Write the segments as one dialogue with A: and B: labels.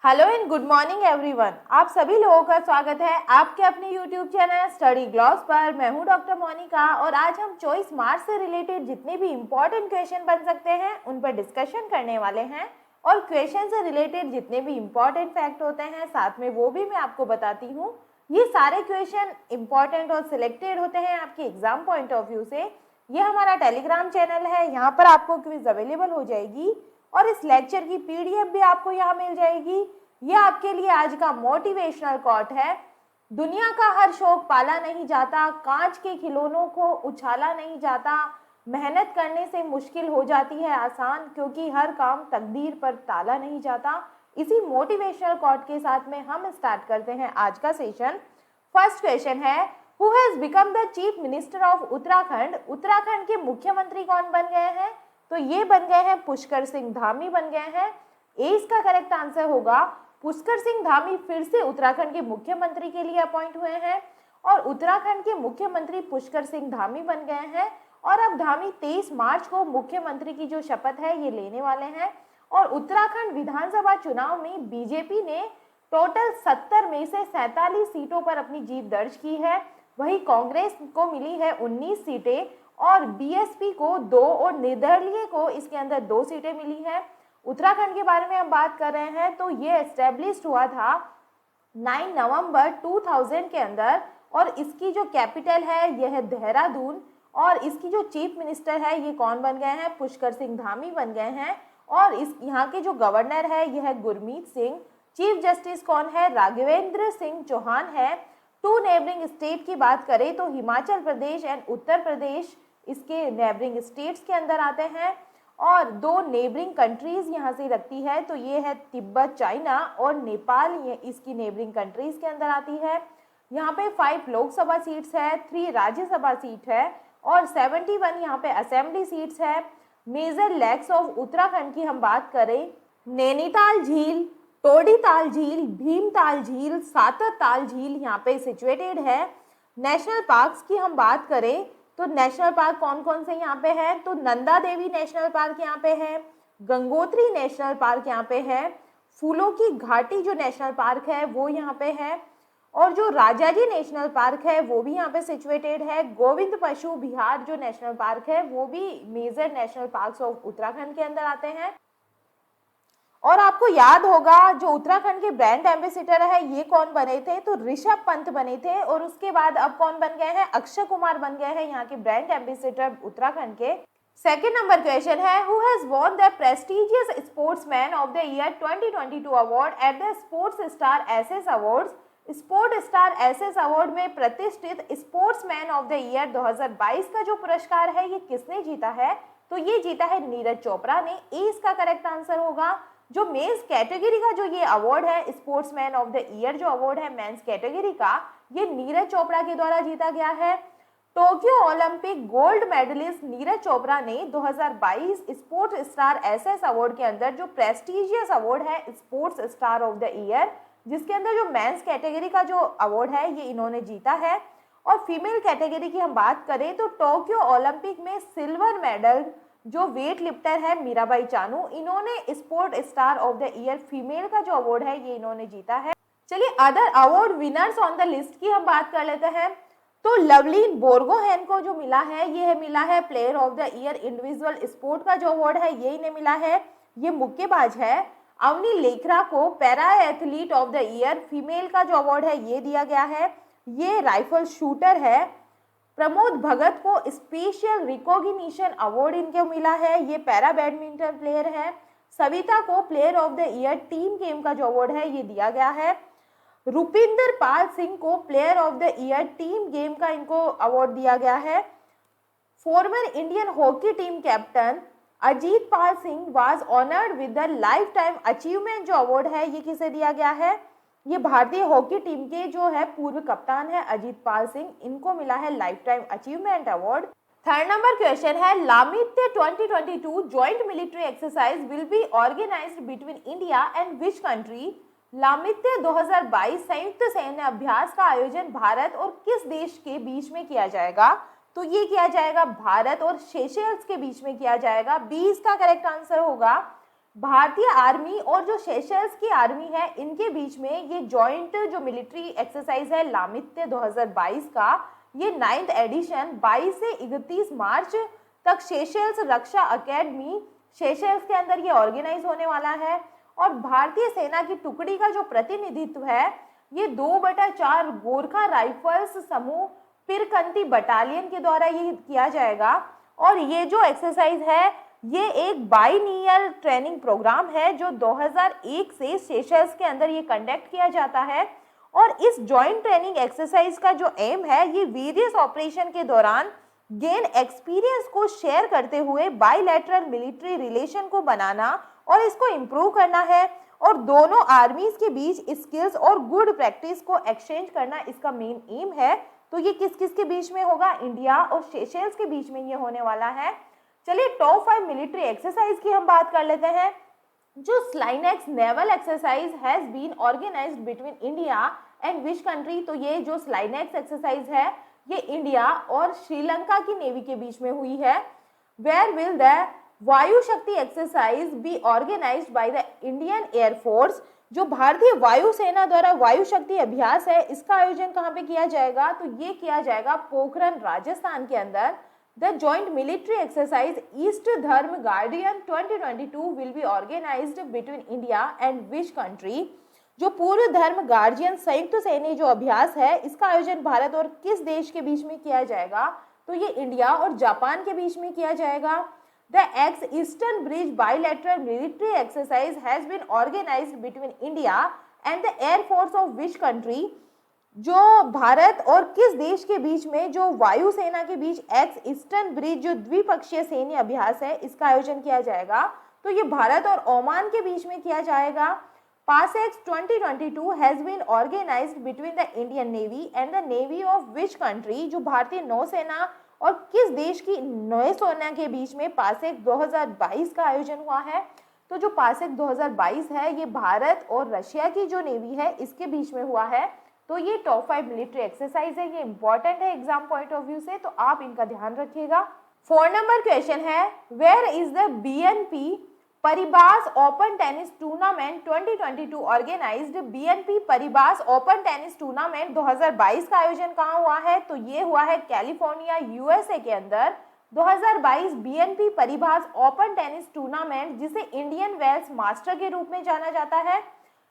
A: Hello and good morning everyone. आप सभी लोगों का स्वागत है आपके अपने यूट्यूब चैनल स्टडी ग्लॉस पर। मैं हूं डॉक्टर मोनिका और आज हम चॉइस मार्क्स से रिलेटेड जितने भी इम्पोर्टेंट क्वेश्चन बन सकते हैं उन पर डिस्कशन करने वाले हैं और क्वेश्चन से रिलेटेड जितने भी इम्पोर्टेंट फैक्ट होते हैं साथ में वो भी मैं आपको बताती हूँ। ये सारे क्वेश्चन इम्पॉर्टेंट और सिलेक्टेड होते हैं आपके एग्जाम पॉइंट ऑफ व्यू से। ये हमारा टेलीग्राम चैनल है, यहाँ पर आपको क्विज अवेलेबल हो जाएगी और इस लेक्चर की पीडीएफ भी आपको यहाँ मिल जाएगी। ये आपके लिए आज का मोटिवेशनल कोट है। दुनिया का हर शौक पाला नहीं जाता, कांच के खिलौनों को उछाला नहीं जाता, मेहनत करने से मुश्किल हो जाती है आसान, क्योंकि हर काम तकदीर पर ताला नहीं जाता। इसी मोटिवेशनल कोट के साथ में हम स्टार्ट करते हैं आज का सेशन। फर्स्ट क्वेश्चन है, who has become the chief minister of Uttarakhand. Uttarakhand के मुख्यमंत्री कौन बन गए हैं? तो ये बन गए हैं पुष्कर सिंह धामी बन गए हैं। ए इसका करेक्ट आंसर होगा। पुष्कर सिंह धामी फिर से उत्तराखंड के मुख्यमंत्री के लिए अपॉइंट हुए हैं और उत्तराखंड के मुख्यमंत्री पुष्कर सिंह धामी बन गए हैं। और अब धामी 23 मार्च को मुख्यमंत्री की जो शपथ है ये लेने वाले हैं। और उत्तराखंड विधानसभा चुनाव में बीजेपी ने टोटल 70 में से 47 सीटों पर अपनी जीत दर्ज की है। वहीं कांग्रेस को मिली है 19 सीटें और बीएसपी को 2 और निर्दलीय को इसके अंदर 2 सीटें मिली हैं। उत्तराखंड के बारे में हम बात कर रहे हैं तो ये एस्टेब्लिश्ड हुआ था 9 नवंबर 2000 के अंदर और इसकी जो कैपिटल है यह है देहरादून। और इसकी जो चीफ मिनिस्टर है ये कौन बन गए हैं? पुष्कर सिंह धामी बन गए हैं। और इस यहाँ के जो गवर्नर है यह है गुरमीत सिंह। चीफ जस्टिस कौन है? राघवेंद्र सिंह चौहान है। 2 नेबरिंग स्टेट की बात करें तो हिमाचल प्रदेश एंड उत्तर प्रदेश इसके नेबरिंग स्टेट्स के अंदर आते हैं। और 2 नेबरिंग कंट्रीज यहाँ से लगती है तो ये है तिब्बत चाइना और नेपाल, ये इसकी नेबरिंग कंट्रीज के अंदर आती है। यहाँ पे 5 लोकसभा सीट्स है, 3 राज्यसभा सीट है और 71 यहाँ पे असेंबली सीट्स है। मेजर लेक्स ऑफ उत्तराखंड की हम बात करें, नैनीताल झील, टोडीताल झील, भीमताल झील, सातरताल झील यहाँ पे सिचुएटेड है। नेशनल पार्क्स की हम बात करें तो नेशनल पार्क कौन कौन से यहाँ पे है? तो नंदा देवी नेशनल पार्क यहाँ पे है, गंगोत्री नेशनल पार्क यहाँ पे है, फूलों की घाटी जो नेशनल पार्क है वो यहाँ पे है और जो राजाजी नेशनल पार्क है वो भी यहाँ पे सिचुएटेड है। गोविंद पशु विहार जो नेशनल पार्क है वो भी major national parks of Uttarakhand के अंदर आते हैं। और आपको याद होगा जो उत्तराखंड के ब्रांड एम्बेसडर है ये कौन बने थे? तो ऋषभ पंत बने थे और उसके बाद अब कौन बन गए हैं? अक्षय कुमार बन गए हैं यहाँ के ब्रांड एम्बेसडर उत्तराखंड के। सेकेंड नंबर क्वेश्चन है, who has won the prestigious sportsman of the year 2022 award at the sports star aces awards. Sport star aces award में प्रतिष्ठित स्पोर्ट्समैन ऑफ द ईयर 2022 का जो पुरस्कार है ये किसने जीता है? तो ये जीता है नीरज चोपड़ा ने। ए इसका करेक्ट आंसर होगा। जो मेंस कैटेगरी का जो ये अवार्ड है, स्पोर्ट्समैन ऑफ द ईयर जो अवार्ड है मेंस कैटेगरी का, ये नीरज चोपड़ा के द्वारा जीता गया है। Tokyo Olympic gold medallist Neeraj Chopra ने 2022 स्पोर्ट्स स्टार एसएस अवार्ड के अंदर जो प्रेस्टिजियस अवार्ड है sports star of the year, जिसके अंदर जो मेंस कैटेगरी का जो अवार्ड है ये इन्होंने जीता है। और फीमेल कैटेगरी की हम बात करें तो टोक्यो ओलंपिक में सिल्वर मेडल जो वेट लिफ्टर है मीराबाई चानू, इन्होंने sport star of the year female का जो अवार्ड है ये इन्होंने जीता है। चलिए other award winners on the list की हम बात कर लेते हैं। तो लवलीन बोर्गोहेन को जो मिला है ये है मिला है player of the year individual sport का जो अवार्ड है ये इन्हें मिला है, ये मुक्केबाज है। अवनी लेखरा को para athlete of the year female का जो अवार्ड है ये दिया गया है, ये राइफल शूटर है। प्रमोद भगत को स्पेशल रिकॉग्निशन अवार्ड इनको मिला है, ये पैरा बैडमिंटन प्लेयर है। सविता को player of the year team game का जो अवार्ड है ये दिया गया है। रुपिंदर पाल सिंह को player of the year team game का इनको अवार्ड दिया गया है। Former Indian hockey team captain Ajit Pal Singh was honoured with the life time achievement जो अवार्ड है ये किसे दिया गया है? ये भारतीय हॉकी टीम के जो है पूर्व कप्तान है अजीत पाल सिंह, इनको मिला है lifetime achievement award. Third number question है, Lamitiye 2022 joint military exercise will be organised between India and which country. Lamitiye 2022 संयुक्त सैन्य अभ्यास का आयोजन भारत और किस देश के बीच में किया जाएगा? तो ये किया जाएगा भारत और सेशेल्स के बीच में किया जाएगा। बी इसका करेक्ट आंसर होगा। भारतीय आर्मी और जो सेशल्स की आर्मी है इनके बीच में ये जॉइंट जो मिलिट्री एक्सरसाइज है लामित्य 2022 का, ये 9th एडिशन 22 से 31 मार्च तक सेशल्स रक्षा अकेडमी सेशल्स के अंदर ये ऑर्गेनाइज होने वाला है। और भारतीय सेना की टुकड़ी का जो प्रतिनिधित्व है ये 2/4 गोरखा राइफल्स समूह पिरकंती बटालियन के द्वारा ये किया जाएगा। और ये जो एक्सरसाइज है ये एक बाइनियल ट्रेनिंग प्रोग्राम है जो 2001 से सेशल्स के अंदर ये कंडक्ट किया जाता है। और इस जॉइंट ट्रेनिंग एक्सरसाइज का जो एम है ये वेरियस ऑपरेशन के दौरान गेन एक्सपीरियंस को शेयर करते हुए बाइलैटरल मिलिट्री रिलेशन को बनाना और इसको इम्प्रूव करना है और दोनों आर्मीज के बीच स्किल्स और गुड प्रैक्टिस को एक्सचेंज करना इसका मेन एम है। तो ये किस किस के बीच में होगा, इंडिया और सेशल्स के बीच में ये होने वाला है। चलिए टॉप 5 मिलिट्री एक्सरसाइज की हम बात कर लेते हैं। जो SLINEX naval exercise has been organised between India and which country, तो ये जो स्लाइनेक्स एक्सरसाइज है ये इंडिया और श्रीलंका की नेवी के बीच में हुई है। Where will the Vayu Shakti exercise be organised by the Indian air force, जो भारतीय वायुसेना द्वारा वायु शक्ति अभ्यास है इसका आयोजन कहाँ पे किया जाएगा, तो ये किया जाएगा पोखरण राजस्थान के अंदर। The joint military exercise east Dharma guardian 2022 will be organised between India and which country, जो पूर्व धर्म गार्जियन संयुक्त सैन्य जो अभ्यास है इसका आयोजन भारत और किस देश के बीच में किया जाएगा, तो ये इंडिया और जापान के बीच में किया जाएगा। The X Eastern Bridge bilateral military exercise has been organised between India and the air force of which country, जो भारत और किस देश के बीच में जो वायुसेना के बीच एक्स ईस्टर्न ब्रिज जो द्विपक्षीय सैन्य अभ्यास है इसका आयोजन किया जाएगा, तो ये भारत और ओमान के बीच में किया जाएगा। PASSEX 2022 has been organised between the Indian navy and the navy of which country, जो भारतीय नौसेना और किस देश की नौसेना के बीच में पासेक 2022 का आयोजन हुआ है, तो जो पासेक 2022 है ये भारत और रशिया की जो नेवी है इसके बीच में हुआ है। तो ये टॉप 5 मिलिट्री एक्सरसाइज है, ये इंपॉर्टेंट है एग्जाम पॉइंट ऑफ व्यू से, तो आप इनका ध्यान रखिएगा। 4 नंबर क्वेश्चन है, where is the BNP Paribas open tennis tournament 2022 organised, BNP Paribas open tennis tournament 2022 का आयोजन कहाँ हुआ है, तो ये हुआ है कैलिफोर्निया यूएसए के अंदर। 2022 BNP Paribas open tennis tournament जिसे इंडियन वेल्स मास्टर के रूप में जाना जाता है,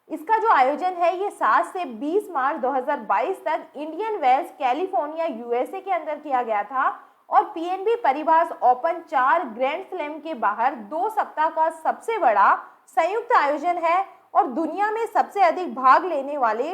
A: इसका जो आयोजन है ये 7 से 20 मार्च 2022 तक इंडियन वेल्स कैलिफोर्निया यूएसए के अंदर किया गया था। और PNB Paribas open 4 grand slam के बाहर 2 सप्ताह का सबसे बड़ा संयुक्त आयोजन है और दुनिया में सबसे अधिक भाग लेने वाले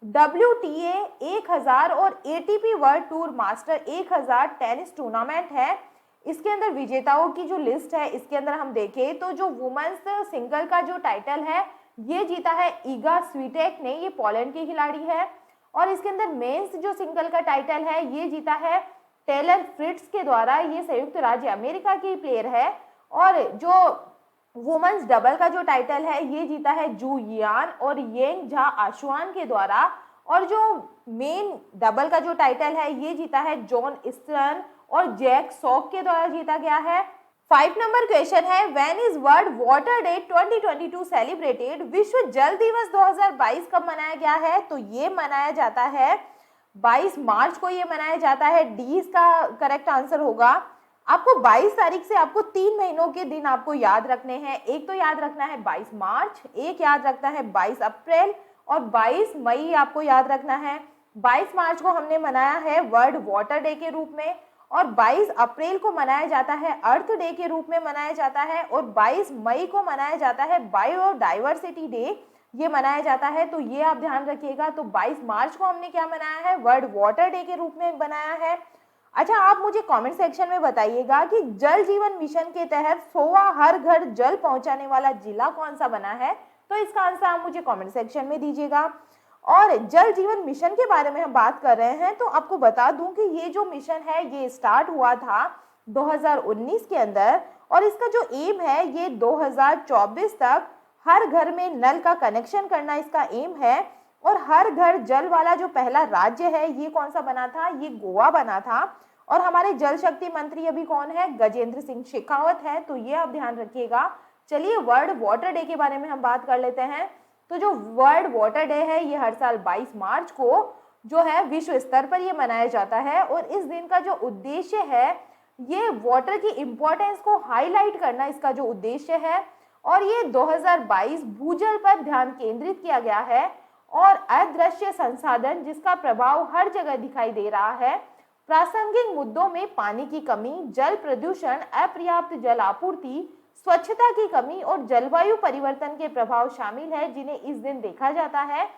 A: WTA 1000 और ATP world tour master 1000 tennis tournament है। इसके अंदर विजेताओं की जो लिस्ट है इसके अंदर हम देखें तो जो वुमेन्स सिंगल का जो टाइटल है ये जीता है ईगा स्वीटेक ने, ये पोलैंड की खिलाड़ी है। और इसके अंदर मेंस जो सिंगल का टाइटल है ये जीता है टेलर फ्रिट्स के द्वारा, ये संयुक्त राज्य अमेरिका की प्लेयर है। और जो वुमेन्स डबल का जो टाइटल है ये जीता है जू यान और येंग झा आशुआन के द्वारा। और जो मेन डबल का जो टाइटल है ये जीता है जॉन स्टर्न और जैक सॉक के द्वारा जीता गया है। 5 नंबर क्वेश्चन है, when is world water day 2022 celebrated, विश्व जल दिवस 2022 कब मनाया गया है, तो ये मनाया जाता है 22 मार्च को ये मनाया जाता है। डी इसका करेक्ट आंसर होगा। आपको 22 तारीख से आपको 3 महीनों के दिन आपको याद रखने हैं। एक तो याद रखना है 22 मार्च, एक याद रखना है 22 अप्रैल और 22 मई आपको याद रखना है। 22 मार्च को हमने मनाया है वर्ल्ड वाटर डे के रूप में और 22 अप्रैल को मनाया जाता है अर्थ डे के रूप में मनाया जाता है और 22 मई को मनाया जाता है बायोडाइवर्सिटी डे, ये मनाया जाता है। तो ये आप ध्यान रखिएगा। तो 22 मार्च को हमने क्या मनाया है, वर्ल्ड वाटर डे के रूप में बनाया है। अच्छा, आप मुझे कमेंट सेक्शन में बताइएगा कि जल जीवन मिशन के तहत 100वां हर घर जल पहुंचाने वाला जिला कौन सा बना है, तो इसका आंसर आप मुझे कमेंट सेक्शन में दीजिएगा। और जल जीवन मिशन के बारे में हम बात कर रहे हैं तो आपको बता दूं कि ये जो मिशन है ये स्टार्ट हुआ था 2019 के अंदर और इसका जो एम है ये 2024 तक हर घर में नल का कनेक्शन करना इसका एम है। और हर घर जल वाला जो पहला राज्य है ये कौन सा बना था, ये गोवा बना था। और हमारे जल शक्ति मंत्री अभी कौन है, गजेंद्र सिंह शेखावत है। तो ये आप ध्यान रखिएगा चलिए वर्ल्ड वाटर डे के बारे में हम बात कर लेते हैं। तो जो वर्ल्ड वाटर डे है ये हर साल 22 मार्च को जो है विश्व स्तर पर ये मनाया जाता है और इस दिन का जो उद्देश्य है ये वाटर की इम्पोर्टेंस को हाईलाइट करना इसका जो उद्देश्य है। और ये 2022 भूजल पर ध्यान केंद्रित किया गया है और अदृश्य संसाधन जिसका प्रभाव हर जगह दिखाई दे रहा है। प्रासंगिक मुद्दों में पानी की कमी, जल प्रदूषण, अपर्याप्त जल आपूर्ति, स्वच्छता की कमी और जलवायु परिवर्तन के प्रभाव शामिल है जिन्हें इस दिन देखा जाता है।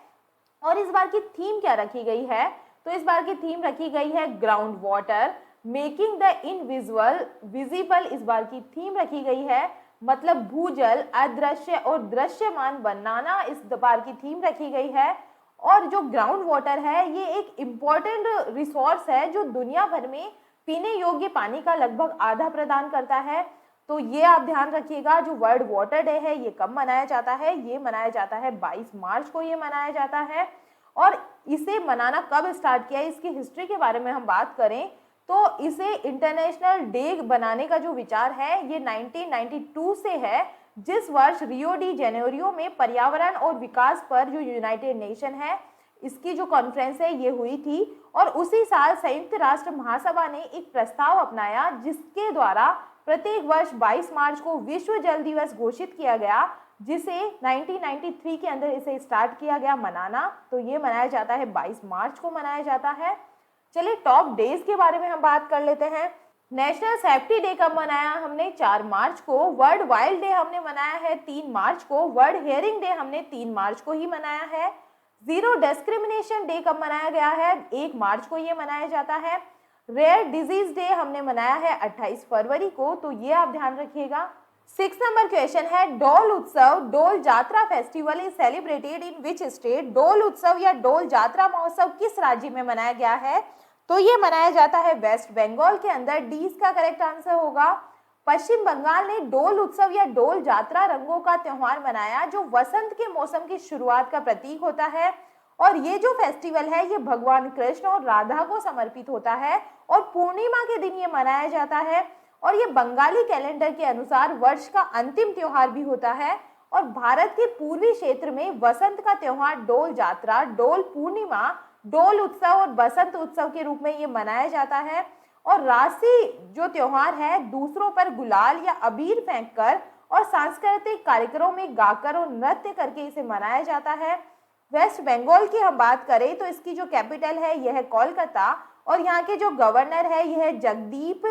A: और इस बार की थीम क्या रखी गई है? तो इस बार की थीम रखी गई है ground water making the invisible visible. इस बार की थीम रखी गई है, मतलब भूजल अदृश्य और दृश्यमान बनाना इस बार की थीम रखी गई है। और जो ग्राउंड वाटर है ये एक इम्पॉर्टेंट रिसोर्स है जो दुनिया भर में पीने योग्य पानी का लगभग आधा प्रदान करता है। तो ये आप ध्यान रखिएगा, जो वर्ल्ड वाटर डे है ये कब मनाया जाता है? ये मनाया जाता है 22 मार्च को ये मनाया जाता है। और इसे मनाना कब स्टार्ट किया, इसकी हिस्ट्री के बारे में हम बात करें तो इसे इंटरनेशनल डे बनाने का जो विचार है ये 1992 से है, जिस वर्ष रियो डी जेनेरियो में पर्यावरण और विकास पर जो यूनाइटेड नेशन है इसकी जो कॉन्फ्रेंस है ये हुई थी। और उसी साल संयुक्त राष्ट्र महासभा ने एक प्रस्ताव अपनाया जिसके द्वारा प्रत्येक वर्ष 22 मार्च को विश्व जल दिवस घोषित किया गया, जिसे 1993 के अंदर इसे स्टार्ट किया गया मनाना। तो ये मनाया जाता है 22 मार्च को मनाया जाता है। चलिए टॉप डेज के बारे में हम बात कर लेते हैं। नेशनल सेफ्टी डे कब मनाया हमने? 4 मार्च को। वर्ल्ड वाइल्ड डे हमने मनाया है 3 मार्च को। वर्ल्ड हियरिंग डे हमने 3 मार्च को ही मनाया है। जीरो डिस्क्रिमिनेशन डे कब मनाया गया है? 1 मार्च को ये मनाया जाता है। रेयर डिजीज डे हमने मनाया है 28 फरवरी को, तो ये आप ध्यान रखिएगा। 6 नंबर क्वेश्चन है Dol Utsav Dol Jatra festival is celebrated in which state? Dol Utsav या डोल जात्रा महोत्सव किस राज्य में मनाया गया है? तो ये मनाया जाता है वेस्ट बंगाल के अंदर। डी इसका करेक्ट आंसर होगा। पश्चिम बंगाल ने डोल उत्सव या डोल जात्रा रंगों का त्योहार मनाया जो वसंत के मौसम की शुरुआत का प्रतीक होता है। और ये जो फेस्टिवल है ये भगवान कृष्ण और राधा को समर्पित होता है और पूर्णिमा के दिन ये मनाया जाता है। और ये बंगाली कैलेंडर के अनुसार वर्ष का अंतिम त्योहार भी होता है। और भारत के पूर्वी क्षेत्र में वसंत का त्योहार डोल जात्रा, डोल पूर्णिमा, डोल उत्सव और बसंत उत्सव के रूप में ये मनाया जाता है। और राशि जो त्योहार है दूसरों पर गुलाल या अबीर फेंककर और सांस्कृतिक कार्यक्रमों में गाकर और नृत्य करके इसे मनाया जाता है। वेस्ट बंगाल की हम बात करें तो इसकी जो कैपिटल है यह है कोलकाता और यहाँ के जो गवर्नर है यह है जगदीप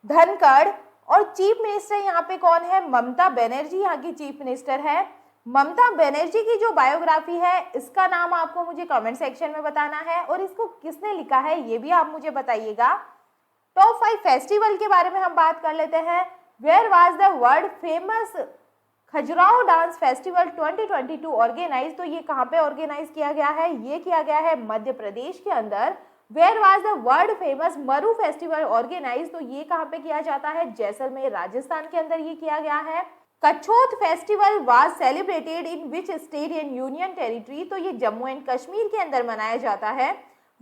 A: धनखड़ और चीफ मिनिस्टर यहाँ पे कौन है? ममता बनर्जी यहाँ की चीफ मिनिस्टर है। ममता बनर्जी की जो बायोग्राफी है इसका नाम आपको मुझे कमेंट सेक्शन में बताना है और इसको किसने लिखा है ये भी आप मुझे बताइएगा। टॉप 5 फेस्टिवल के बारे में हम बात कर लेते हैं। Where was the world famous Khajuraho dance festival 2022 organise? तो ये कहाँ पे ऑर्गेनाइज किया गया है? ये किया गया है मध्य प्रदेश के अंदर। Where was the world famous Maru festival organise? तो ये कहाँ पे किया जाता है? जैसलमेर राजस्थान के अंदर ये किया गया है। Kachhot festival was celebrated in which state and union territory? तो ये जम्मू एंड कश्मीर के अंदर मनाया जाता है।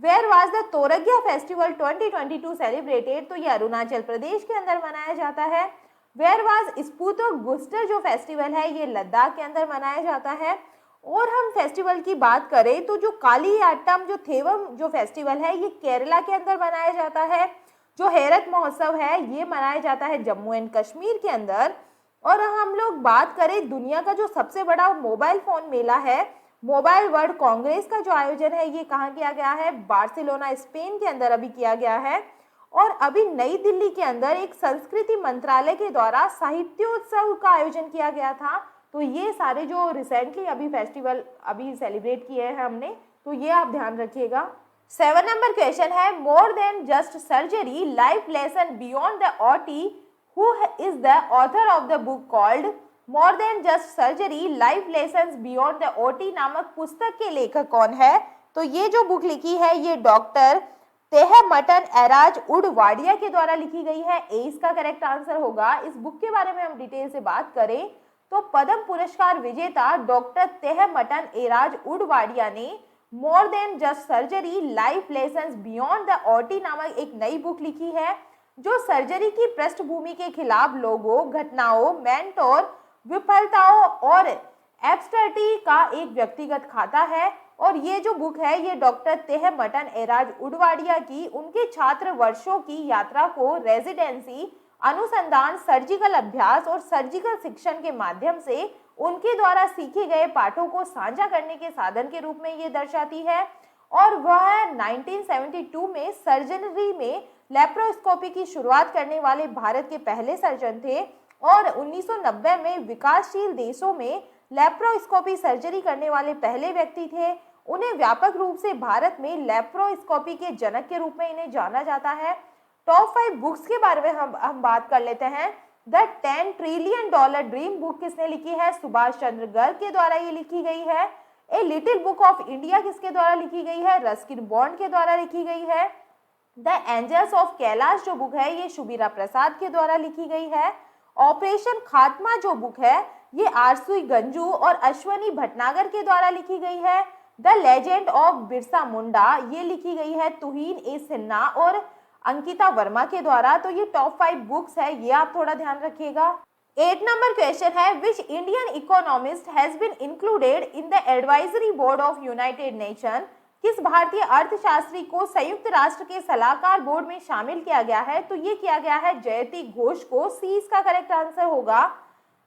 A: Where was the Torgya festival 2022 celebrated? तो ये अरुणाचल प्रदेश के अंदर मनाया जाता है। वेयर वाज स्पूतो गुस्टर जो फेस्टिवल है ये लद्दाख के अंदर मनाया जाता है। और हम फेस्टिवल की बात करें तो जो कालियाट्टम जो थेवम जो फेस्टिवल है ये केरला के अंदर मनाया जाता है। जो हेरत महोत्सव है ये मनाया जाता है जम्मू एंड कश्मीर के अंदर। और हम लोग बात करें दुनिया का जो सबसे बड़ा मोबाइल फोन मेला है मोबाइल वर्ल्ड कांग्रेस का जो आयोजन है ये कहाँ किया गया है? बार्सिलोना स्पेन के अंदर अभी किया गया है। और अभी नई दिल्ली के अंदर एक संस्कृति मंत्रालय के द्वारा साहित्योत्सव का आयोजन किया गया था। तो ये सारे जो रिसेंटली अभी फेस्टिवल अभी सेलिब्रेट किए हैं हमने, तो ये आप ध्यान रखिएगा। 7 नंबर क्वेश्चन है more than just surgery life lesson beyond the OT who is the author of the book called more than just surgery life lessons beyond the OT नामक पुस्तक के लेखक कौन है? तो ये जो बुक लिखी है ये डॉक्टर तेहमटन एराज उडवाडिया के द्वारा लिखी गई है। ए इसका करेक्ट आंसर होगा। इस बुक के बारे में हम डिटेल से बात करें तो पद्म पुरस्कार विजेता डॉक्टर तेहमटन एराज उडवाडिया ने more than just surgery life lessons beyond the OT नामक एक नई बुक लिखी है जो सर्जरी की पृष्ठभूमि के खिलाफ लोगों, घटनाओं, मेंटोर विफलताओं और एब्सटर्टी का एक व्यक्तिगत खाता है। और ये जो बुक है ये डॉक्टर तेहमटन एराज उडवाडिया की उनके छात्र वर्षों की यात्रा को रेजिडेंसी, अनुसंधान, सर्जिकल अभ्यास और सर्जिकल शिक्षण के माध्यम से उनके द्वारा सीखे गए पाठों को साझा करने के साधन के रूप में ये दर्शाती है। और वह 1972 में सर्जनरी में लेप्रोस्कोपी की शुरुआत करने वाले भारत के पहले सर्जन थे और 1990 में विकासशील देशों में लेप्रोस्कोपी सर्जरी करने वाले पहले व्यक्ति थे। उन्हें व्यापक रूप से भारत में लेप्रोस्कोपी के जनक के रूप में इन्हें जाना जाता है। टॉप 5 बुक्स के बारे में हम बात कर लेते हैं। The 10 trillion dollar dream book किसने लिखी है? सुभाष चंद्र गर्ग के द्वारा ये लिखी गई है। A little book of India किसके द्वारा लिखी गई है? रस्किन बॉन्ड के द्वारा लिखी गई है। द एंजल्स ऑफ कैलाश जो बुक है ये शुभीरा प्रसाद के द्वारा लिखी गई है। ऑपरेशन खात्मा जो बुक है ये आरसुई गंजू और अश्वनी भटनागर के द्वारा लिखी गई है। The legend of Birsa Munda ये लिखी गई है तुहीन ए सिन्हा और अंकिता वर्मा के द्वारा। तो ये टॉप 5 बुक्स है, ये आप थोड़ा ध्यान रखिएगा। 8 नंबर क्वेश्चन है, which Indian economist has been included in the advisory board of United Nation? किस भारतीय अर्थशास्त्री को संयुक्त राष्ट्र के सलाहकार बोर्ड में शामिल किया गया है? तो ये किया गया है जयति घोष को। सी इसका करेक्ट आंसर होगा।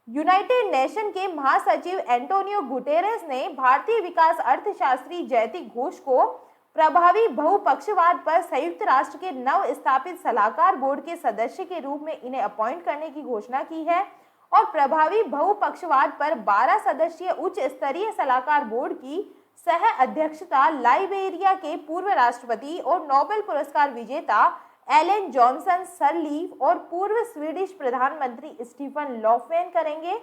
A: यूनाइटेड नेशन के महासचिव एंटोनियो गुटेरेस ने भारतीय विकास अर्थशास्त्री जयति घोष को प्रभावी बहुपक्षवाद पर संयुक्त राष्ट्र के नव स्थापित सलाहकार बोर्ड के सदस्य के रूप में इन्हें अपॉइंट करने की घोषणा की है। और प्रभावी बहुपक्षवाद पर 12 सदस्यीय उच्च स्तरीय सलाहकार बोर्ड की सह अध्यक्षता लाइबेरिया के पूर्व राष्ट्रपति और नोबेल पुरस्कार विजेता एलन जॉनसन सरलीफ और पूर्व स्वीडिश प्रधानमंत्री स्टीफन लॉफवेन करेंगे।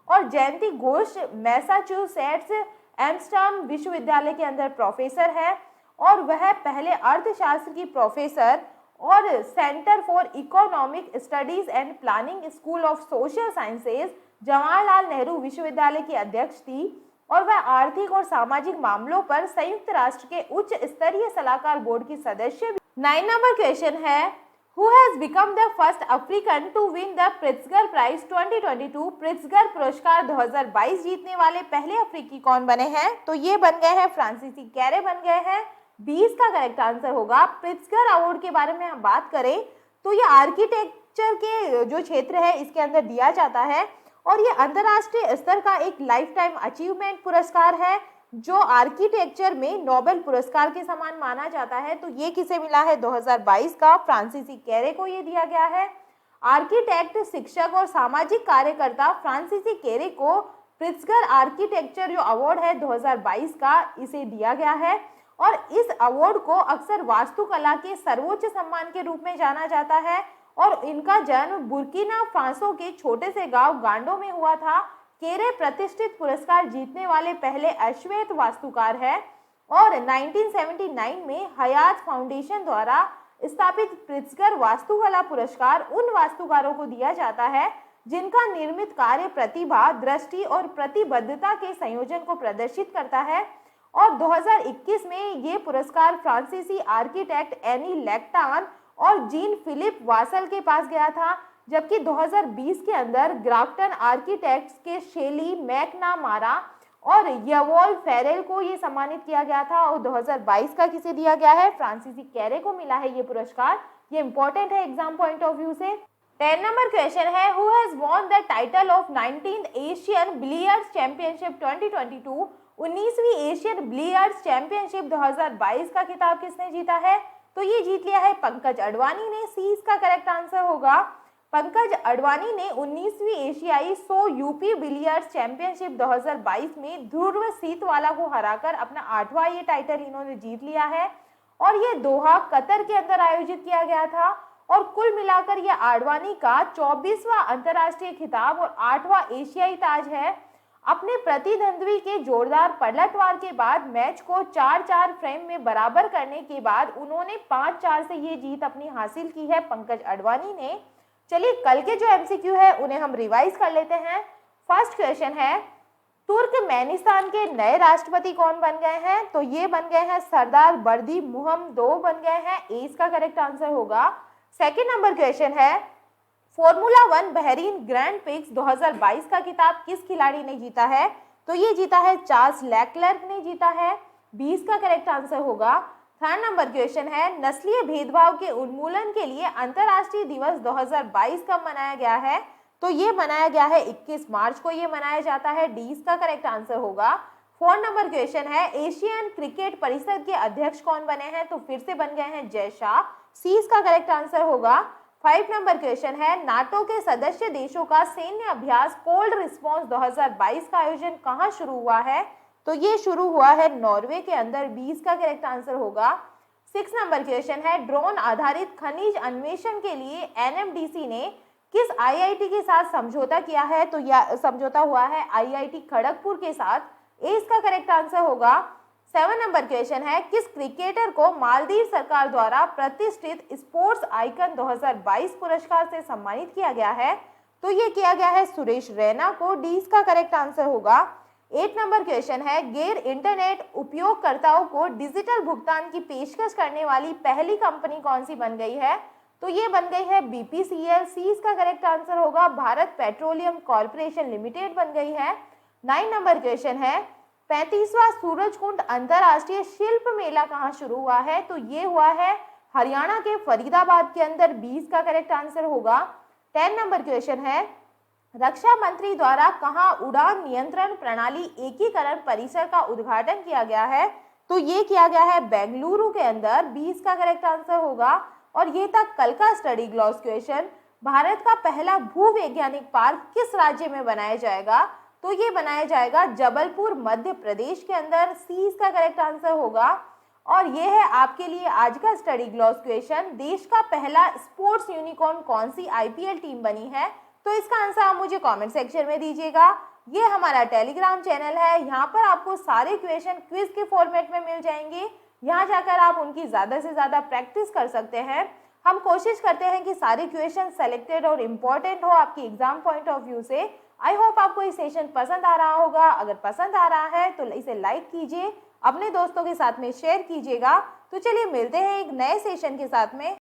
A: और जयंती घोष मैसाचुसेट्स एम्स्टर्डम विश्वविद्यालय के अंदर प्रोफेसर है और वह पहले अर्थशास्त्र की प्रोफेसर और centre for economic studies and planning school of social sciences Jawaharlal Nehru विश्वविद्यालय की अध्यक्ष थी और वह आर्थिक और सामाजिक मामलों पर संयुक्त राष्ट्र के उच्च स्तरीय सलाहकार बोर्ड की सदस्य। 9 नंबर क्वेश्चन है, who has become the first African to win the Pritzker prize 2022? Pritzker पुरस्कार 2022 जीतने वाले पहले अफ्रीकी कौन बने हैं? तो ये बन गए हैं फ्रांसीसी कैरे बन गए हैं। 20 का करेक्ट आंसर होगा। प्रिट्जगर अवार्ड के बारे में हम बात करें तो ये आर्किटेक्चर के जो क्षेत्र है इसके अंदर दिया जाता है और ये अंतर्राष्ट्रीय स्तर का एक लाइफ टाइम अचीवमेंट पुरस्कार है जो आर्किटेक्चर में नोबेल पुरस्कार के समान माना जाता है। तो ये किसे मिला है? 2022 का फ्रांसीसी कैरे को ये दिया गया है। आर्किटेक्ट, शिक्षक और सामाजिक कार्यकर्ता फ्रांसीसी कैरे को प्रिट्जगर आर्किटेक्चर जो अवार्ड है 2022 का इसे दिया गया है और इस अवार्ड को अक्सर वास्तुकला के सर्वोच्च सम्मान के रूप में जाना जाता है और इनका जन्म बुर्किना फासो के छोटे से गांव गांडो में हुआ था। केरे प्रतिष्ठित पुरस्कार जीतने वाले पहले अश्वेत वास्तुकार है और 1979 में हयात फाउंडेशन द्वारा स्थापित प्रिट्जगर वास्तुकला पुरस्कार उन वास्तुकारों को दिया जाता है जिनका निर्मित कार्य प्रतिभा, दृष्टि और प्रतिबद्धता के संयोजन को प्रदर्शित करता है। और 2021 में ये पुरस्कार फ्रांसीसी आर्किटेक्ट एनी लेक्टान और जीन फिलिप वासल के पास गया था, जबकि 2020 के अंदर ग्राफ्टन आर्किटेक्ट्स के शेली मैकनामारा और यवोल फेरेल को ये सम्मानित किया गया था। और 2022 का किसे दिया गया है? फ्रांसीसी कैरे को मिला है ये पुरस्कार। ये इंपॉर्टेंट है एग्जाम पॉइंट ऑफ व्यू से। 10 नंबर क्वेश्चन है, who has won the title of 19th Asian billiards championship 2022? 19वीं एशियन बिलियर्ड्स चैंपियनशिप 2022 का खिताब किसने जीता है? तो ये जीत लिया है पंकज अडवाणी ने। सी इसका करेक्ट आंसर होगा। पंकज अडवाणी ने 19वीं एशियाई 100 यूपी बिलियर्ड्स चैंपियनशिप 2022 में ध्रुव सीतवाला को हराकर अपना 8वां ये टाइटल इन्होंने जीत लिया है और ये दोहा कतर के अंदर आयोजित किया गया था और कुल मिलाकर ये अडवाणी का 24वां अंतर्राष्ट्रीय खिताब और 8वां एशियाई ताज है। अपने प्रतिद्वंद्वी के जोरदार पलटवार के बाद मैच को 4-4 फ्रेम में बराबर करने के बाद उन्होंने 5-4 से ये जीत अपनी हासिल की है पंकज अडवाणी ने। चलिए कल के जो एमसीक्यू है उन्हें हम रिवाइज कर लेते हैं। फर्स्ट क्वेश्चन है, तुर्कमेनिस्तान के नए राष्ट्रपति कौन बन गए हैं? तो ये बन गए हैं सरदार बर्दी मुहम्मदोव बन गए हैं। ए इसका करेक्ट आंसर होगा। सेकंड नंबर क्वेश्चन है, फॉर्मूला 1 बहरीन ग्रैंड प्रिक्स 2022 का खिताब किस खिलाड़ी ने जीता है? तो ये जीता है चार्ल्स लेक्लर्क ने जीता है। 20 का करेक्ट आंसर होगा। 3rd नंबर क्वेश्चन है, नस्लीय भेदभाव के उन्मूलन के लिए अंतर्राष्ट्रीय दिवस 2022 कब मनाया गया है? तो ये मनाया गया है 21 मार्च को ये मनाया जाता है। 20 का करेक्ट आंसर होगा। 4 नंबर क्वेश्चन है, एशियन क्रिकेट परिषद के अध्यक्ष कौन बने हैं? तो फिर से बन गए हैं जय शाह। 30 का करेक्ट आंसर होगा। 5 नंबर क्वेश्चन है, नाटो के सदस्य देशों का सैन्य अभ्यास कोल्ड रिस्पॉन्स 2022 का आयोजन कहां शुरू हुआ है? तो ये शुरू हुआ है नॉर्वे के अंदर। 20 का करेक्ट आंसर होगा। 6 नंबर क्वेश्चन है, ड्रोन आधारित खनिज अन्वेषण के लिए एनएमडीसी ने किस आईआईटी के साथ समझौता किया है? तो यह समझौता हुआ है आईआईटी खड़गपुर के साथ। इसका करेक्ट आंसर होगा। 7 नंबर क्वेश्चन है, किस क्रिकेटर को मालदीव सरकार द्वारा प्रतिष्ठित स्पोर्ट्स आइकन 2022 पुरस्कार से सम्मानित किया गया है? तो ये किया गया है सुरेश रैना को। 20 का करेक्ट आंसर होगा। 8 नंबर क्वेश्चन है, गैर इंटरनेट उपयोगकर्ताओं को डिजिटल भुगतान की पेशकश करने वाली पहली कंपनी कौन सी बन गई है? तो ये बन गई है बीपीसीएल। 30 का करेक्ट आंसर होगा। भारत पेट्रोलियम कॉर्पोरेशन लिमिटेड बन गई है। 9 नंबर क्वेश्चन है, 35वां सूरजकुंड अंतरराष्ट्रीय शिल्प मेला कहाँ शुरू हुआ है? तो ये हुआ है हरियाणा के फरीदाबाद के अंदर। 20 का करेक्ट आंसर होगा। 10 नंबर क्वेश्चन है, रक्षा मंत्री द्वारा कहाँ उड़ान नियंत्रण प्रणाली एकीकरण परिसर का उद्घाटन किया गया है? तो ये किया गया है बेंगलुरु के अंदर। 20 का करेक्ट आंसर होगा। और ये था कल का स्टडी ग्लॉस क्वेश्चन। भारत का पहला भूवैज्ञानिक पार्क किस राज्य में बनाया जाएगा? तो ये बनाया जाएगा जबलपुर मध्य प्रदेश के अंदर। 30 का करेक्ट आंसर होगा। और ये है आपके लिए आज का स्टडी ग्लॉस क्वेश्चन, देश का पहला स्पोर्ट्स यूनिकॉर्न कौन सी आईपीएल टीम बनी है? तो इसका आंसर आप मुझे कमेंट सेक्शन में दीजिएगा। ये हमारा टेलीग्राम चैनल है, यहाँ पर आपको सारे क्वेश्चन क्विज के फॉर्मेट में मिल जाएंगे। यहाँ जाकर आप उनकी ज़्यादा से ज़्यादा प्रैक्टिस कर सकते हैं। हम कोशिश करते हैं कि सारे क्वेश्चन सेलेक्टेड और इम्पोर्टेंट हो आपकी एग्जाम पॉइंट ऑफ व्यू से। आई होप आपको ये सेशन पसंद आ रहा होगा। अगर पसंद आ रहा है तो इसे लाइक कीजिए, अपने दोस्तों के साथ में शेयर कीजिएगा। तो चलिए मिलते हैं एक नए सेशन के साथ में।